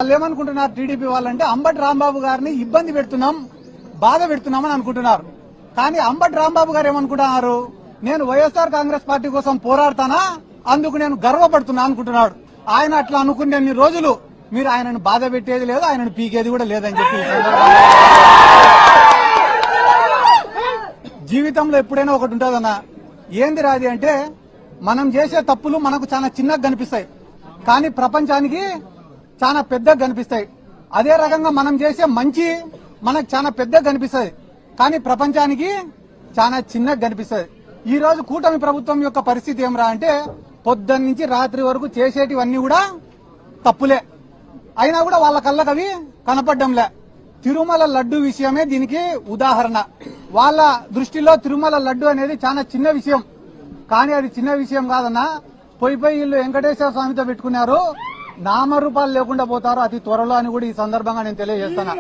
వాళ్ళు ఏమనుకుంటున్నారు టీడీపీ వాళ్ళంటే అంబటి రాంబాబు గారిని ఇబ్బంది పెడుతున్నాం, బాధ పెడుతున్నామని అనుకుంటున్నారు. కానీ అంబటి రాంబాబు గారు ఏమనుకుంటున్నారు, నేను వైఎస్ఆర్ కాంగ్రెస్ పార్టీ కోసం పోరాడతానా, అందుకు నేను గర్వపడుతున్నా అనుకుంటున్నాడు. ఆయన అట్లా అనుకునే రోజులు మీరు ఆయనను బాధ పెట్టేది లేదు, ఆయనను పీకేది కూడా లేదని చెప్పి జీవితంలో ఎప్పుడైనా ఒకటి ఉంటుందన్నా, ఏంది రాది అంటే మనం చేసే తప్పులు మనకు చాలా చిన్నగా కనిపిస్తాయి, కానీ ప్రపంచానికి చాలా పెద్దగా కనిపిస్తాయి. అదే రకంగా మనం చేసే మంచి మనకు చాలా పెద్దగా కనిపిస్తుంది, కానీ ప్రపంచానికి చాలా చిన్నగా కనిపిస్తుంది. ఈ రోజు కూటమి ప్రభుత్వం యొక్క పరిస్థితి ఏమరా అంటే పొద్దున్న నుంచి రాత్రి వరకు చేసేటివన్నీ కూడా తప్పులే, అయినా కూడా వాళ్ళ కళ్ళకు అవి కనపడ్డంలే. తిరుమల లడ్డు విషయమే దీనికి ఉదాహరణ. వాళ్ళ దృష్టిలో తిరుమల లడ్డు అనేది చాలా చిన్న విషయం, కానీ అది చిన్న విషయం కాదన్నా. పోయి వీళ్ళు వెంకటేశ్వర స్వామితో పెట్టుకున్నారు, నామరూపాలు లేకుండా పోతారు అతి త్వరలో అని కూడా ఈ సందర్భంగా నేను తెలియజేస్తాను.